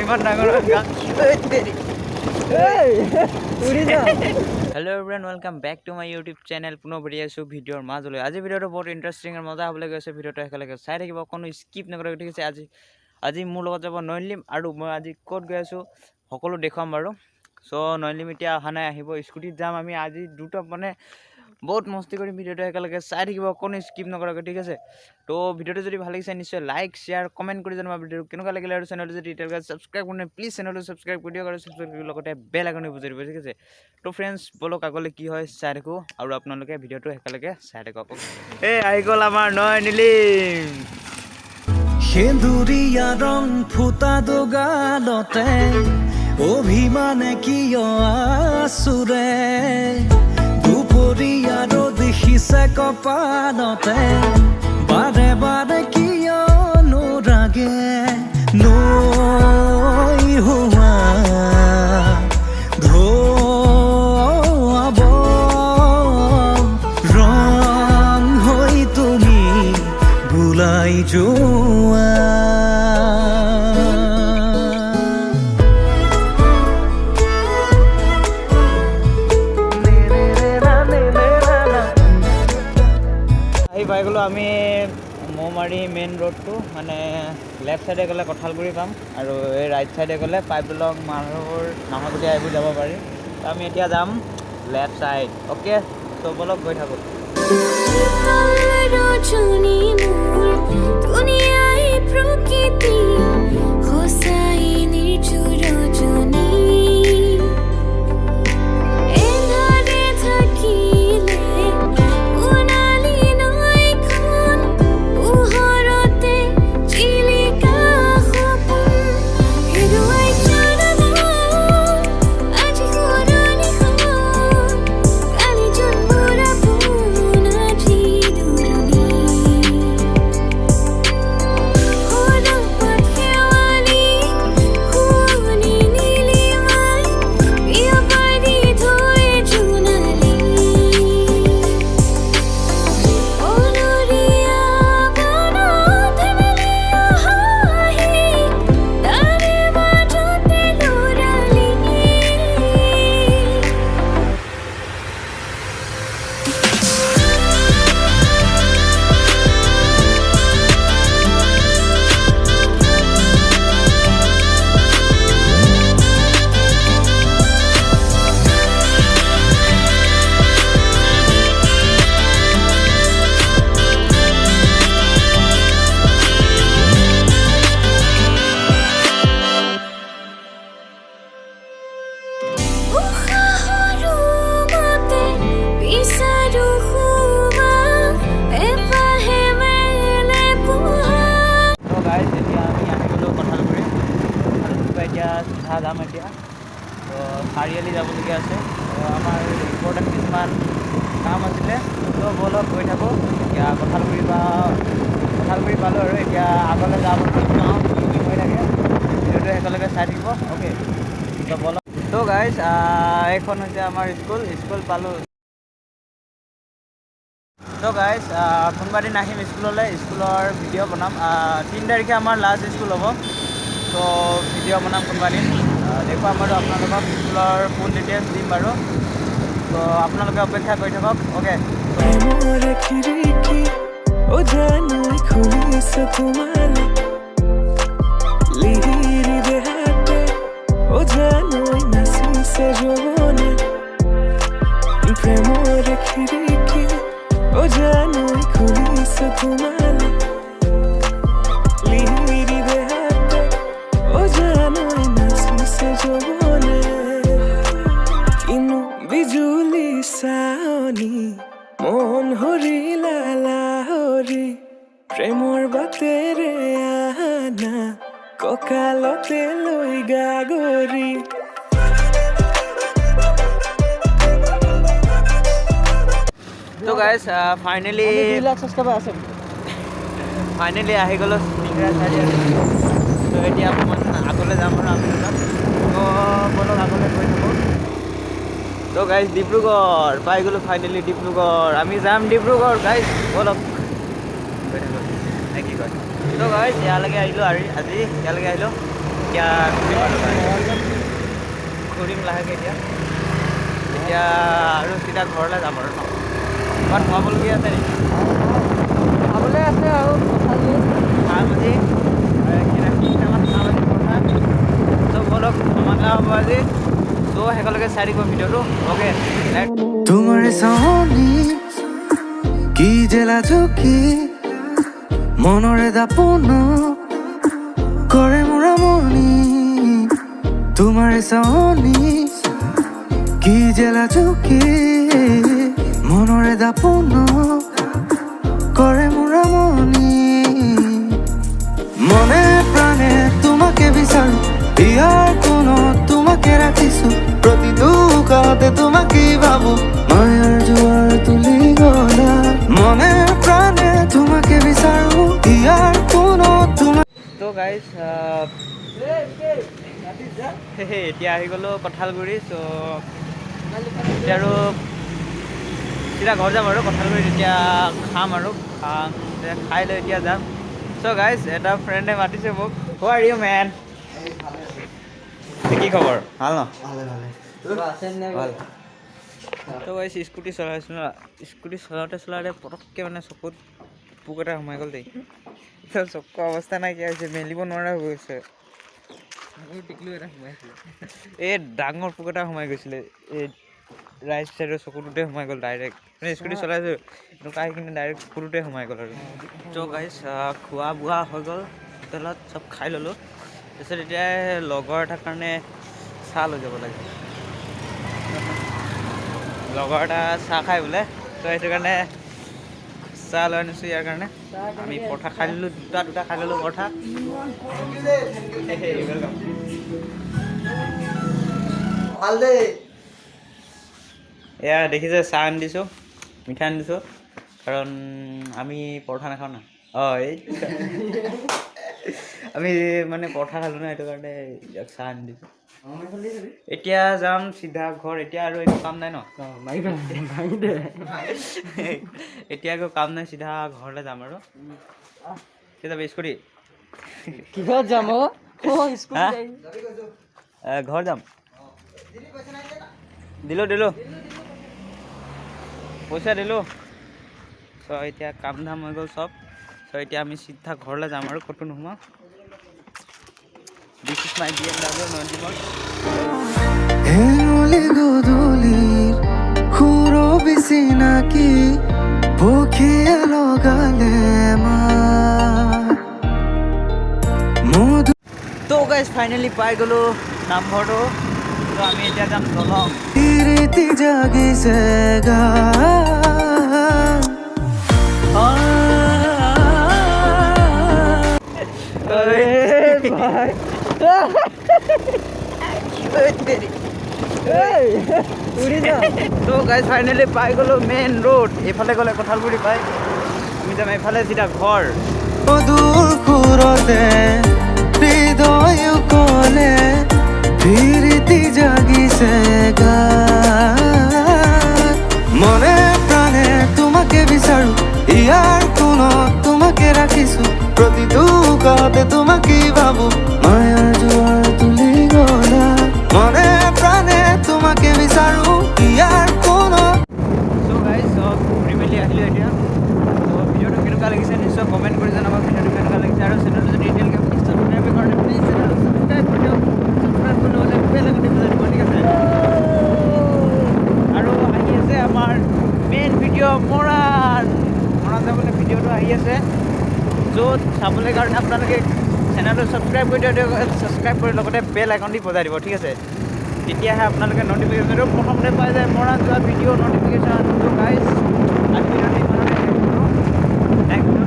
ইমান ডাঙৰ hello' everyone, welcome back to my YouTube channel. পুনৰ ভৰি আছোঁ ভিডিঅ'ৰ মাজলৈ। আজি ভিডিঅ'টো বহুত ইণ্টাৰেষ্টিং আৰু মজা হ'বলৈ গৈছে। ভিডিঅ'টো একেলগে চাই থাকিব, কোনো স্কিপ নকৰাকৈ। ঠিক আছে, আজি মোৰ লগত যাব নয়নলিম, আৰু মই আজি ক'ত গৈ আছোঁ সকলো দেখুৱাম বাৰু। চ' নয়নলিম এতিয়া অহা নাই, আহিব। স্কুটিত যাম আমি আজি দুটা, মানে বহুত মস্তি কৰিম। ভিডিঅ'টো একেলগে চাই থাকিব, কোনো স্কিপ নকৰাকৈ। ঠিক আছে, তো ভিডিঅ'টো যদি ভাল লাগিছে নিশ্চয় লাইক শ্বেয়াৰ কমেণ্ট কৰি জনাব ভিডিঅ'টো কেনেকুৱা লাগিলে। আৰু চেনেলটো যদি এতিয়ালৈকে ছাবস্ক্ৰাইব কৰি নাই, প্লিজ চেনেলটো ছাবস্ক্ৰাইব কৰি দিয়ক, আৰু ছাবস্ক্ৰাইব কৰি লগতে বেল আইকনটো বুজাই দিব। ঠিক আছে, তো ফ্ৰেণ্ডছ বলক আগলৈ কি হয় চাই থাকোঁ, আৰু আপোনালোকে ভিডিঅ'টো একেলগে চাই থাকক। এই আহি গ'ল আমাৰ নয়নলিম। সেন্দুৰীয়া ৰং ফুটা দোগালতে অভিমানে কিয় আছুৰে, দুপৰীয়া ৰ'দ সিঁচে কপালতে, বাৰে বাৰে কিয় নোৰাগে নৈ হোৱা ধোৱাব ৰং হৈ তুমি বুলাই যোৱা। পাই গ'লোঁ আমি মৌমাৰী মেইন ৰোডটো, মানে লেফ্ট চাইডে গ'লে কঁঠালগুৰি পাম, আৰু এই ৰাইট চাইডে গ'লে পাইপ দলং মানুহৰ নাহৰকটীয়া এইবোৰ যাব পাৰি। তো আমি এতিয়া যাম লেফ্ট চাইড। অ'কে, চ' বলক গৈ থাকোঁ। চিধা যাম এতিয়া, তো চাৰিআলি যাবলগীয়া আছে। তো আমাৰ ইম্পৰ্টেণ্ট কিছুমান কাম আছিলে, তো বলক গৈ থাকোঁ। এতিয়া কঁঠালগুৰি পালোঁ, আৰু এতিয়া আগলৈ যাবলৈ চাওঁ কি হৈ থাকে। ভিডিঅ'টো একেলগে চাই থাকিব। অ'কে, তো বলক। তো গাইজ, এইখন হৈছে আমাৰ স্কুল পালোঁ। তো গাইজ, কোনোবা দিন আহিম স্কুললৈ, স্কুলৰ ভিডিঅ' বনাম। 3 তাৰিখে আমাৰ লাষ্ট স্কুল হ'ব, তো ভিডিঅ' বনাম কোনোবা দিন, দেখুৱাম বাৰু আপোনালোকক। স্কুলৰ ফুল ডিটেইলছ দিম বাৰু, তো আপোনালোকে অপেক্ষা কৰি থাকক। অ'কে, বিজুলি চাৱনি মন হৰিলা লাহৰি, প্ৰেমৰ বাটেৰে আনা কঁকালতে লৈ গাগৰি। তো গাইজ, ফাইনেলি আহি গ'লোঁ চাৰিআলি। তো এতিয়া অকণমান আগলৈ যাম আৰু আমি তো বলক আগলৈ গৈ থাকোঁ। তো গাইজ, ডিব্ৰুগড় পাই গ'লোঁ ফাইনেলি। ডিব্ৰুগড় আমি যাম, ডিব্ৰুগড় গাইজ, বলক। গৈ থাকোঁ নে কি কয় ত' গাইজ ইয়ালৈকে আহিলোঁ আৰু আজি ইয়ালৈকে আহিলোঁ এতিয়া ঘূৰিম লাহেকৈ এতিয়া আৰু চিধা ঘৰলৈ যাম আৰু ন ক'ৰবাত সোমাবলগীয়া আছে নেকি খাবলৈ আছে আৰু খাম আজি ত' বলক সমাধা হ'ব আজি ত' শেষলৈকে চাই দিব ভিডিঅ'টো অ'কে তোমার সামনে কি জেলা ঝুঁকি মনরে দাপন করে মোরা মনি তোমার সামনে কি জেলা ঝুঁকি মনরে দাপন করে মোরা মনি মনে প্রাণে তোমাকে বিচারু ইয়ার কোনো তোমাকে রাখিছো প্রতি দুঃখতে তোমাকে ভাবো মায়ার জোয়ার তুলি গলা মনে প্রাণে তোমাকে বিচারু ইয়ার কোনো তোমার তো গাইজ এতিয়া আহি গ'লোঁ কঁঠালগুৰি চ' এতিয়া আৰু চিধা ঘৰ যাম আৰু কঁঠালগুৰিত এতিয়া খাম আৰু খাই লৈ এতিয়া যাম চ' গাইজ এটা ফ্ৰেণ্ডে মাতিছে মোক হু আৰ ইউ মেন কি খবৰ ভাল ন ভাল তো গাইজ স্কুটি চলাইছোঁ ন স্কুটি চলাওঁতে পটককৈ মানে চকুত পোক এটা সোমাই গ'ল দেই চকুৰ অৱস্থা নাইকিয়া হৈছে মেলিব নোৱাৰা হৈ গৈছে এই ডাঙৰ পোক এটা সোমাই গৈছিলে এই ৰাইট চাইডৰ চকুটোতে সোমাই গ'ল ডাইৰেক্ট মানে স্কুটি চলাইছোঁ এনেকুৱা আহি কিনে ডাইৰেক্ট চকুটোতে সোমাই গ'ল আৰু তো গাইজ খোৱা বোৱা হৈ গ'ল হোটেলত চব খাই ল'লোঁ তাৰপিছত এতিয়া লগৰ এটাৰ কাৰণে চাহ লৈ যাব লাগে লগৰ এটা চাহ খাই বোলে তো সেইটো কাৰণে চাহ লৈ আনিছোঁ ইয়াৰ কাৰণে আমি পৰঠা খাই ল'লোঁ দুটা খাই ল'লোঁ পৰঠা এয়া দেখিছে চাহ আনি দিছোঁ মিঠা আনি দিছোঁ কাৰণ আমি পৰঠা নাখাওঁ না এই আমি মানে পৰঠা খালোঁ না সেইটো কাৰণে ইয়াক চাহ আনি দিছোঁ এতিয়া যাম চিধা ঘৰ এতিয়া আৰু একো কাম নাই ন এতিয়া একো কাম নাই চিধা ঘৰলৈ যাম আৰু কি যাবি স্কুটি কিহত যাম ঘৰ যাম দিলোঁ পইচা দিলোঁ চ' এতিয়া কাম ধাম হৈ গ'ল চব চ' এতিয়া আমি চিধা ঘৰলৈ যাম আৰু ক'তো নোসোমাওঁ দিছ ইজ মাই BMW নয়নদ্বীপৰ হেঙুলি গধূলিৰ সুৰো বেছি নাকি পক্ষীয়ে লগালে মধু তো গাইজ ফাইনেলি পাই গ'লোঁ নামঘৰটো তো আমি এতিয়া যাম দলং ৰীতি জাগিছে গা তো গাইজ ফাইনেলি পাই গ'লোঁ মেইন ৰোড এইফালে গ'লে কঁঠালগুৰি পায় আমি যাম এইফালে চিধা ঘৰ মধুৰ সুৰতে হৃদয় কলে ৰীতি জাগিছে গা মনে প্রাণে তোমাকে বিচারু ইয়ার কোনো তোমাকে রাখিছো প্রতি দুঃখতে তোমাকে ভাবো মায়ার জোয়ার তুলি গলা মনে প্রাণে তোমাকে বিচারু ইয়ার কোনো চ' গাইজ ঘূৰি মেলি আহিলোঁ এতিয়া ত' ভিডিঅ'টো কেনেকুৱা লাগিছে নিশ্চয় কমেণ্ট কৰি জনাব ভিডিঅ'টো কেনেকুৱা লাগিছে আৰু চেনেলটো যদি এতিয়ালৈকে ছাবস্ক্ৰাইব কৰে প্লিজ চেনেলটো ছাবস্ক্ৰাইব কৰি দিয়ক ছাবস্ক্ৰাইব কৰি লগতে বেল আইকনটো বজাই দিব ঠিক আছে আৰু আহি আছে আমাৰ মেইন ভিডিঅ' মৰাণ যাবলৈ ভিডিঅ'টো আহি আছে য'ত চাবলৈ কাৰণে আপোনালোকে চেনেলটো ছাবস্ক্ৰাইব কৰি দিয়ক ছাবস্ক্ৰাইব কৰি লগতে বেল আইকন দি বজাই দিব ঠিক আছে তেতিয়াহে আপোনালোকে নটিফিকেশ্যনটো প্ৰথমতে পাই যায় মৰাণ যোৱা ভিডিঅ' নটিফিকেশ্যন গাইজ আজি ভিডিঅ'টো ইমানতে শেষ কৰোঁ নেক্সট